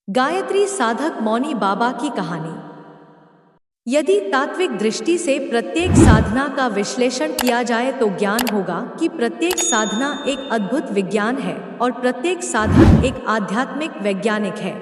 गायत्री साधक मौनी बाबा की कहानी। यदि तात्विक दृष्टि से प्रत्येक साधना का विश्लेषण किया जाए तो ज्ञान होगा कि प्रत्येक साधना एक अद्भुत विज्ञान है और प्रत्येक साधक एक आध्यात्मिक वैज्ञानिक है।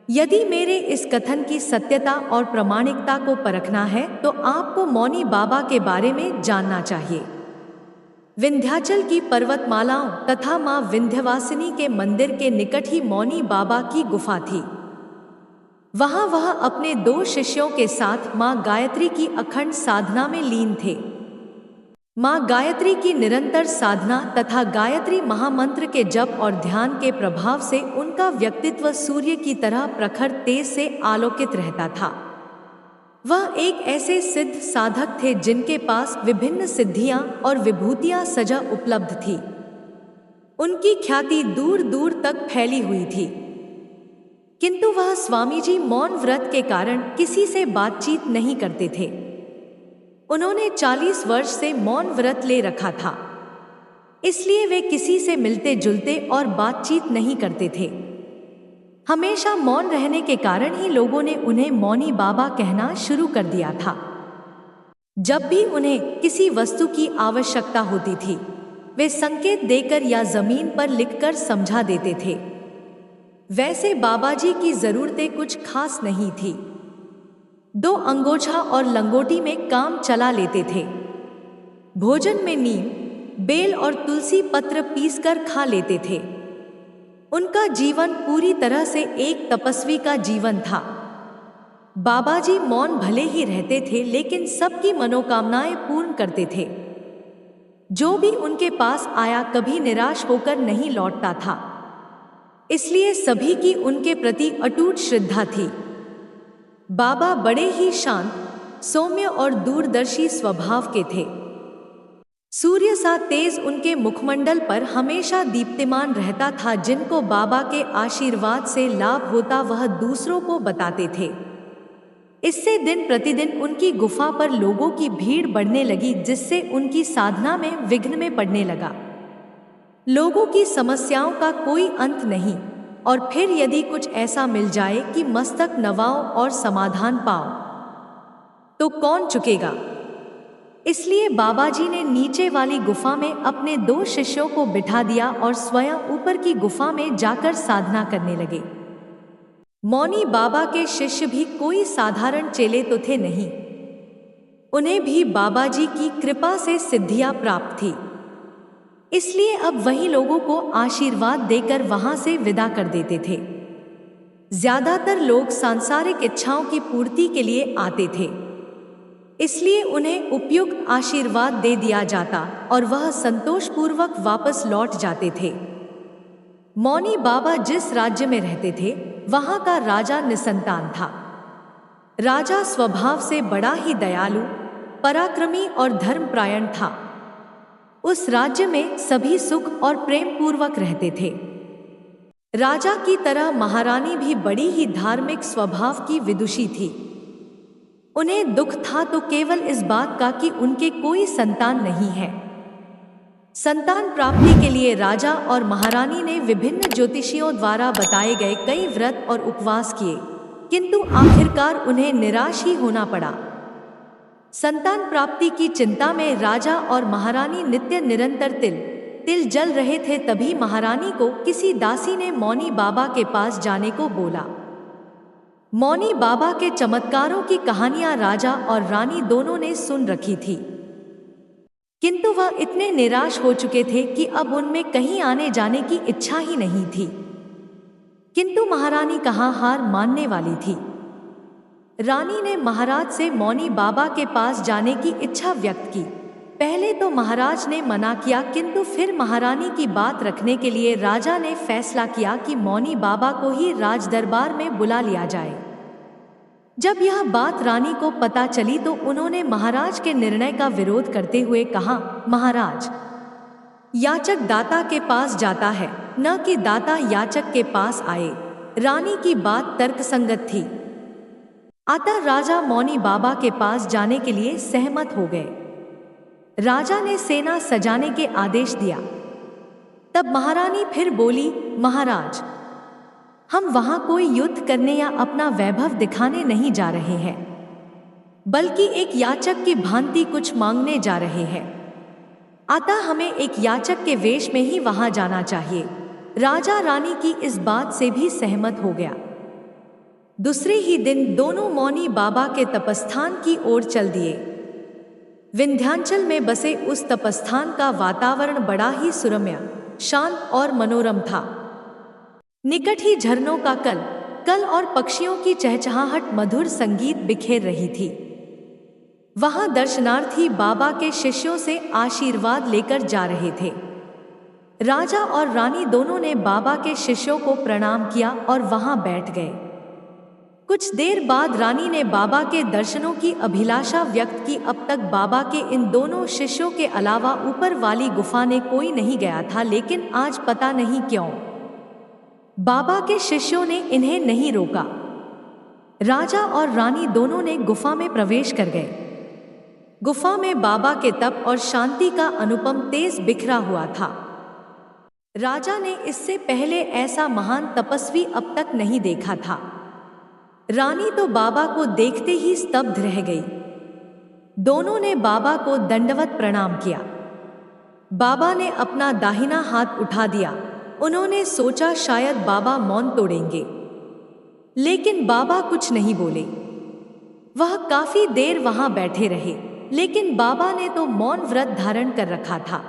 यदि मेरे इस कथन की सत्यता और प्रामाणिकता को परखना है तो आपको मौनी बाबा के बारे में जानना चाहिए। विंध्याचल की पर्वतमालाओं तथा मां विंध्यवासिनी के मंदिर के निकट ही मौनी बाबा की गुफा थी। वहां वह अपने 2 शिष्यों के साथ मां गायत्री की अखंड साधना में लीन थे। मां गायत्री की निरंतर साधना तथा गायत्री महामंत्र के जप और ध्यान के प्रभाव से उनका व्यक्तित्व सूर्य की तरह प्रखर तेज से आलोकित रहता था। वह एक ऐसे सिद्ध साधक थे जिनके पास विभिन्न सिद्धियां और विभूतियां सजा उपलब्ध थी। उनकी ख्याति दूर दूर तक फैली हुई थी, किंतु वह स्वामी जी मौन व्रत के कारण किसी से बातचीत नहीं करते थे। उन्होंने 40 वर्ष से मौन व्रत ले रखा था, इसलिए वे किसी से मिलते जुलते और बातचीत नहीं करते थे। हमेशा मौन रहने के कारण ही लोगों ने उन्हें मौनी बाबा कहना शुरू कर दिया था। जब भी उन्हें किसी वस्तु की आवश्यकता होती थी, वे संकेत देकर या जमीन पर लिखकर समझा देते थे। वैसे बाबाजी की जरूरतें कुछ खास नहीं थी। 2 अंगोछा और लंगोटी में काम चला लेते थे। भोजन में नीम, बेल और तुलसी पत्र पीसकर खा लेते थे। उनका जीवन पूरी तरह से एक तपस्वी का जीवन था। बाबाजी मौन भले ही रहते थे, लेकिन सबकी मनोकामनाएं पूर्ण करते थे। जो भी उनके पास आया कभी निराश होकर नहीं लौटता था, इसलिए सभी की उनके प्रति अटूट श्रद्धा थी। बाबा बड़े ही शांत, सौम्य और दूरदर्शी स्वभाव के थे। सूर्य सा तेज उनके मुखमंडल पर हमेशा दीप्तिमान रहता था। जिनको बाबा के आशीर्वाद से लाभ होता वह दूसरों को बताते थे। इससे दिन प्रतिदिन उनकी गुफा पर लोगों की भीड़ बढ़ने लगी, जिससे उनकी साधना में विघ्न में पड़ने लगा। लोगों की समस्याओं का कोई अंत नहीं, और फिर यदि कुछ ऐसा मिल जाए कि मस्तक नवाओ और समाधान पाओ, तो कौन चुकेगा। इसलिए बाबाजी ने नीचे वाली गुफा में अपने 2 शिष्यों को बिठा दिया और स्वयं ऊपर की गुफा में जाकर साधना करने लगे। मौनी बाबा के शिष्य भी कोई साधारण चेले तो थे नहीं। उन्हें भी बाबाजी की कृपा से सिद्धियां प्राप्त थी, इसलिए अब वही लोगों को आशीर्वाद देकर वहां से विदा कर देते थे। ज्यादातर लोग सांसारिक इच्छाओं की पूर्ति के लिए आते थे, इसलिए उन्हें उपयुक्त आशीर्वाद दे दिया जाता और वह संतोषपूर्वक वापस लौट जाते थे। मौनी बाबा जिस राज्य में रहते थे, वहां का राजा निसंतान था। राजा स्वभाव से बड़ा ही दयालु, पराक्रमी और धर्मपरायण था। उस राज्य में सभी सुख और प्रेम पूर्वक रहते थे। राजा की तरह महारानी भी बड़ी ही धार्मिक स्वभाव की विदुषी थी। उन्हें दुख था तो केवल इस बात का कि उनके कोई संतान नहीं है। संतान प्राप्ति के लिए राजा और महारानी ने विभिन्न ज्योतिषियों द्वारा बताए गए कई व्रत और उपवास किए, किंतु आखिरकार उन्हें निराश ही होना पड़ा। संतान प्राप्ति की चिंता में राजा और महारानी नित्य निरंतर तिल जल रहे थे। तभी महारानी को किसी दासी ने मौनी बाबा के पास जाने को बोला। मौनी बाबा के चमत्कारों की कहानियां राजा और रानी दोनों ने सुन रखी थी, किंतु वह इतने निराश हो चुके थे कि अब उनमें कहीं आने जाने की इच्छा ही नहीं थी। किंतु महारानी कहाँ हार मानने वाली थी। रानी ने महाराज से मौनी बाबा के पास जाने की इच्छा व्यक्त की। पहले तो महाराज ने मना किया, किंतु फिर महारानी की बात रखने के लिए राजा ने फैसला किया कि मौनी बाबा को ही राजदरबार में बुला लिया जाए। जब यह बात रानी को पता चली तो उन्होंने महाराज के निर्णय का विरोध करते हुए कहा, महाराज, याचक दाता के पास जाता है, न कि दाता याचक के पास आए। रानी की बात तर्कसंगत थी, अतः राजा मौनी बाबा के पास जाने के लिए सहमत हो गए। राजा ने सेना सजाने के आदेश दिया। तब महारानी फिर बोली, महाराज, हम वहां कोई युद्ध करने या अपना वैभव दिखाने नहीं जा रहे हैं, बल्कि एक याचक की भांति कुछ मांगने जा रहे हैं। अतः हमें एक याचक के वेश में ही वहां जाना चाहिए। राजा रानी की इस बात से भी सहमत हो गया। दूसरे ही दिन दोनों मौनी बाबा के तपस्थान की ओर चल दिए। विंध्याचल में बसे उस तपस्थान का वातावरण बड़ा ही सुरम्य, शांत और मनोरम था। निकट ही झरनों का कल और पक्षियों की चहचहाहट मधुर संगीत बिखेर रही थी। वहां दर्शनार्थी बाबा के शिष्यों से आशीर्वाद लेकर जा रहे थे। राजा और रानी दोनों ने बाबा के शिष्यों को प्रणाम किया और वहां बैठ गए। कुछ देर बाद रानी ने बाबा के दर्शनों की अभिलाषा व्यक्त की। अब तक बाबा के इन दोनों शिष्यों के अलावा ऊपर वाली गुफा ने कोई नहीं गया था, लेकिन आज पता नहीं क्यों बाबा के शिष्यों ने इन्हें नहीं रोका। राजा और रानी दोनों ने गुफा में प्रवेश कर गए। गुफा में बाबा के तप और शांति का अनुपम तेज बिखरा हुआ था। राजा ने इससे पहले ऐसा महान तपस्वी अब तक नहीं देखा था। रानी तो बाबा को देखते ही स्तब्ध रह गई। दोनों ने बाबा को दंडवत प्रणाम किया। बाबा ने अपना दाहिना हाथ उठा दिया। उन्होंने सोचा शायद बाबा मौन तोड़ेंगे, लेकिन बाबा कुछ नहीं बोले। वह काफी देर वहां बैठे रहे, लेकिन बाबा ने तो मौन व्रत धारण कर रखा था।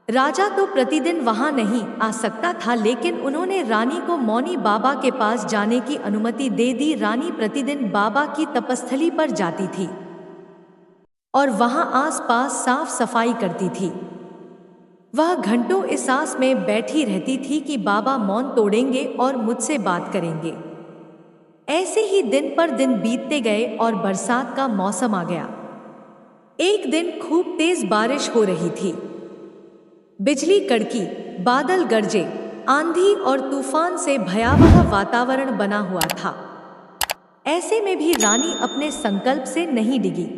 राजा तो प्रतिदिन वहां नहीं आ सकता था, लेकिन उन्होंने रानी को मौनी बाबा के पास जाने की अनुमति दे दी। रानी प्रतिदिन बाबा की तपस्थली पर जाती थी और वहां आसपास साफ सफाई करती थी। वह घंटों इस आस में बैठी रहती थी कि बाबा मौन तोड़ेंगे और मुझसे बात करेंगे। ऐसे ही दिन पर दिन बीतते गए और बरसात का मौसम आ गया। एक दिन खूब तेज बारिश हो रही थी। बिजली कड़की, बादल गरजे, आंधी और तूफान से भयावह वातावरण बना हुआ था। ऐसे में भी रानी अपने संकल्प से नहीं डिगी।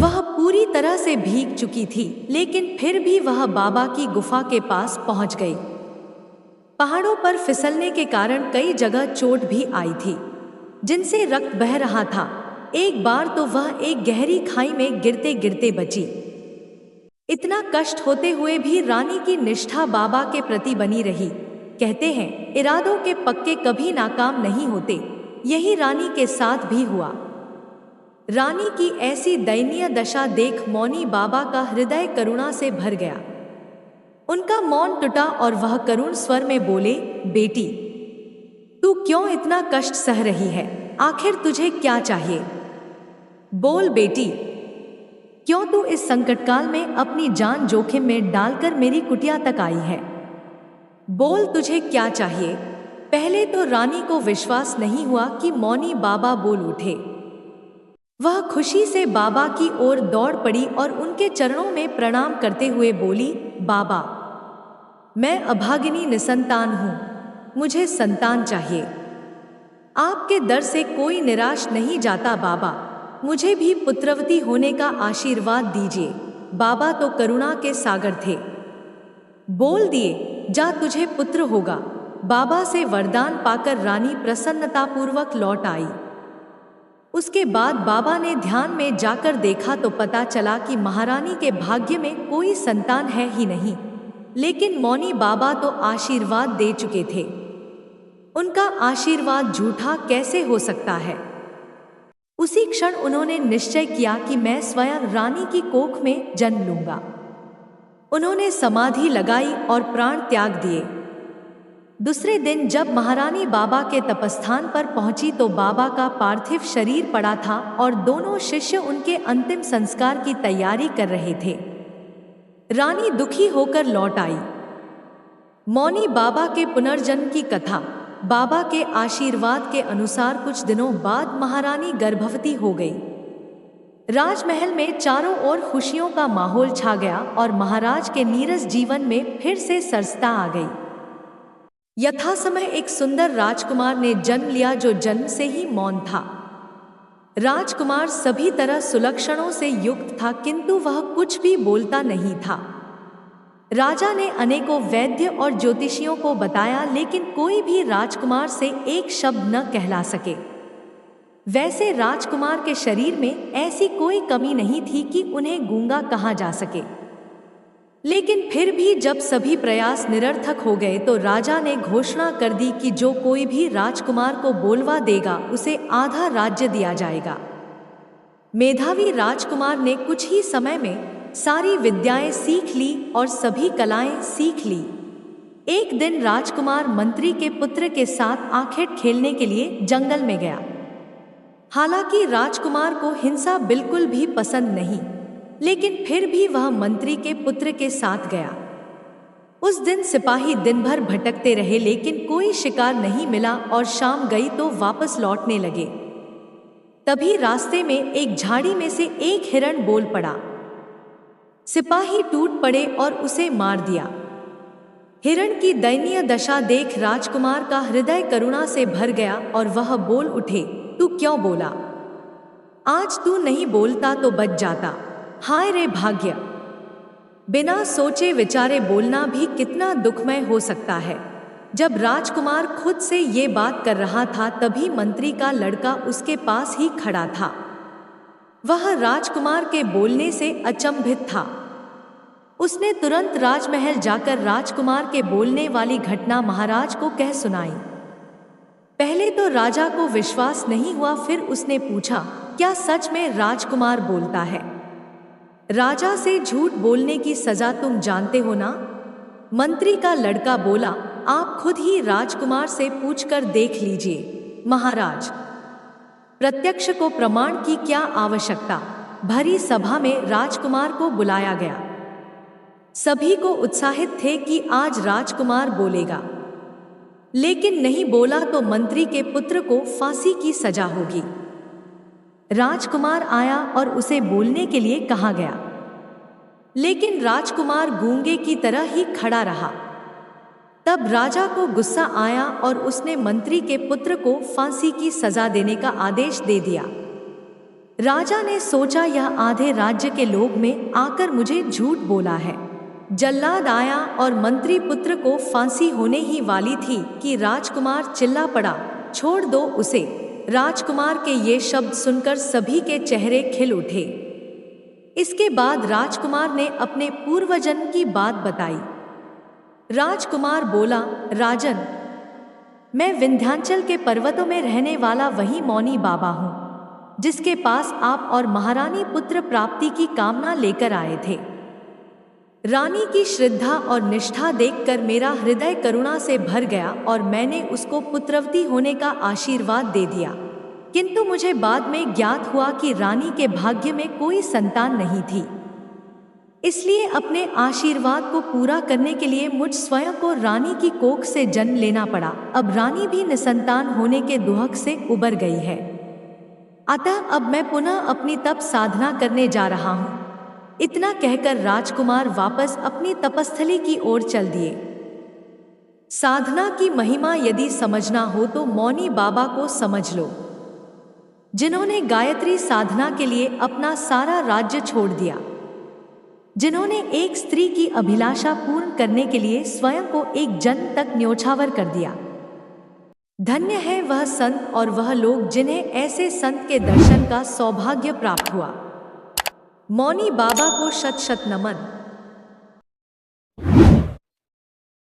वह पूरी तरह से भीग चुकी थी, लेकिन फिर भी वह बाबा की गुफा के पास पहुंच गई। पहाड़ों पर फिसलने के कारण कई जगह चोट भी आई थी, जिनसे रक्त बह रहा था। एक बार तो वह एक गहरी खाई में गिरते गिरते बची। इतना कष्ट होते हुए भी रानी की निष्ठा बाबा के प्रति बनी रही। कहते हैं, इरादों के पक्के कभी नाकाम नहीं होते। यही रानी के साथ भी हुआ। रानी की ऐसी दयनीय दशा देख मौनी बाबा का हृदय करुणा से भर गया। उनका मौन टूटा और वह करुण स्वर में बोले, बेटी, तू क्यों इतना कष्ट सह रही है? आखिर तुझे क्या चाहिए? बोल बेटी, क्यों तू इस संकटकाल में अपनी जान जोखिम में डालकर मेरी कुटिया तक आई है? बोल, तुझे क्या चाहिए? पहले तो रानी को विश्वास नहीं हुआ कि मौनी बाबा बोल उठे। वह खुशी से बाबा की ओर दौड़ पड़ी और उनके चरणों में प्रणाम करते हुए बोली, बाबा, मैं अभागिनी निसंतान हूँ, मुझे संतान चाहिए। आपके दर से कोई निराश नहीं जाता बाबा, मुझे भी पुत्रवती होने का आशीर्वाद दीजिए। बाबा तो करुणा के सागर थे। बोल दिए, जा तुझे पुत्र होगा। बाबा से वरदान पाकर रानी प्रसन्नतापूर्वक लौट आई। उसके बाद बाबा ने ध्यान में जाकर देखा तो पता चला कि महारानी के भाग्य में कोई संतान है ही नहीं, लेकिन मौनी बाबा तो आशीर्वाद दे चुके थे। उनका आशीर्वाद झूठा कैसे हो सकता है? उसी क्षण उन्होंने निश्चय किया कि मैं स्वयं रानी की कोख में जन्म लूंगा। उन्होंने समाधि लगाई और प्राण त्याग दिए। दूसरे दिन जब महारानी बाबा के तपस्थान पर पहुंची तो बाबा का पार्थिव शरीर पड़ा था और दोनों शिष्य उनके अंतिम संस्कार की तैयारी कर रहे थे। रानी दुखी होकर लौट आई। मौनी बाबा के पुनर्जन्म की कथा। बाबा के आशीर्वाद के अनुसार कुछ दिनों बाद महारानी गर्भवती हो गई। राजमहल में चारों ओर खुशियों का माहौल छा गया और महाराज के नीरस जीवन में फिर से सरसता आ गई। यथासमय एक सुंदर राजकुमार ने जन्म लिया जो जन्म से ही मौन था। राजकुमार सभी तरह सुलक्षणों से युक्त था, किंतु वह कुछ भी बोलता नहीं था। राजा ने अनेकों वैद्य और ज्योतिषियों को बताया, लेकिन कोई भी राजकुमार से एक शब्द न कहला सके। वैसे राजकुमार के शरीर में ऐसी कोई कमी नहीं थी कि उन्हें गूंगा कहा जा सके। लेकिन फिर भी जब सभी प्रयास निरर्थक हो गए तो राजा ने घोषणा कर दी कि जो कोई भी राजकुमार को बोलवा देगा उसे आधा राज्य दिया जाएगा। मेधावी राजकुमार ने कुछ ही समय में सारी विद्याएं सीख ली और सभी कलाएं सीख ली। एक दिन राजकुमार मंत्री के पुत्र के साथ आखेट खेलने के लिए जंगल में गया। हालांकि राजकुमार को हिंसा बिल्कुल भी पसंद नहीं, लेकिन फिर भी वह मंत्री के पुत्र के साथ गया। उस दिन सिपाही दिन भर भटकते रहे, लेकिन कोई शिकार नहीं मिला और शाम गई तो वापस लौटने लगे। तभी रास्ते में एक झाड़ी में से एक हिरण बोल पड़ा। सिपाही टूट पड़े और उसे मार दिया। हिरण की दयनीय दशा देख राजकुमार का हृदय करुणा से भर गया और वह बोल उठे, तू क्यों बोला? आज तू नहीं बोलता तो बच जाता। हाय रे भाग्य! बिना सोचे विचारे बोलना भी कितना दुखमय हो सकता है। जब राजकुमार खुद से ये बात कर रहा था तभी मंत्री का लड़का उसके पास ही खड़ा था। वह राजकुमार के बोलने से अचंभित था। उसने तुरंत राजमहल जाकर राजकुमार के बोलने वाली घटना महाराज को कह सुनाई। पहले तो राजा को विश्वास नहीं हुआ, फिर उसने पूछा, क्या सच में राजकुमार बोलता है? राजा से झूठ बोलने की सजा तुम जानते हो ना? मंत्री का लड़का बोला, आप खुद ही राजकुमार से पूछकर देख लीजिए महाराज। प्रत्यक्ष को प्रमाण की क्या आवश्यकता? भरी सभा में राजकुमार को बुलाया गया। सभी को उत्साहित थे कि आज राजकुमार बोलेगा, लेकिन नहीं बोला तो मंत्री के पुत्र को फांसी की सजा होगी। राजकुमार आया और उसे बोलने के लिए कहा गया, लेकिन राजकुमार गूंगे की तरह ही खड़ा रहा। तब राजा को गुस्सा आया और उसने मंत्री के पुत्र को फांसी की सजा देने का आदेश दे दिया। राजा ने सोचा, यह आधे राज्य के लोग में आकर मुझे झूठ बोला है। जल्लाद आया और मंत्री पुत्र को फांसी होने ही वाली थी कि राजकुमार चिल्ला पड़ा, छोड़ दो उसे। राजकुमार के ये शब्द सुनकर सभी के चेहरे खिल उठे। इसके बाद राजकुमार ने अपने पूर्वजन्म की बात बताई। राजकुमार बोला, राजन, मैं विंध्याचल के पर्वतों में रहने वाला वही मौनी बाबा हूँ, जिसके पास आप और महारानी पुत्र प्राप्ति की कामना लेकर आए थे। रानी की श्रद्धा और निष्ठा देखकर मेरा हृदय करुणा से भर गया और मैंने उसको पुत्रवती होने का आशीर्वाद दे दिया। किंतु मुझे बाद में ज्ञात हुआ कि रानी के भाग्य में कोई संतान नहीं थी। इसलिए अपने आशीर्वाद को पूरा करने के लिए मुझ स्वयं को रानी की कोख से जन्म लेना पड़ा। अब रानी भी निसंतान होने के दुहक से उबर गई है। अतः अब मैं पुनः अपनी तप साधना करने जा रहा हूँ। इतना कहकर राजकुमार वापस अपनी तपस्थली की ओर चल दिए। साधना की महिमा यदि समझना हो तो मौनी बाबा को समझ लो, जिन्होंने गायत्री साधना के लिए अपना सारा राज्य छोड़ दिया, जिन्होंने एक स्त्री की अभिलाषा पूर्ण करने के लिए स्वयं को एक जन्म तक न्योछावर कर दिया। धन्य है वह संत और वह लोग जिन्हें ऐसे संत के दर्शन का सौभाग्य प्राप्त हुआ। मौनी बाबा को शत शत नमन।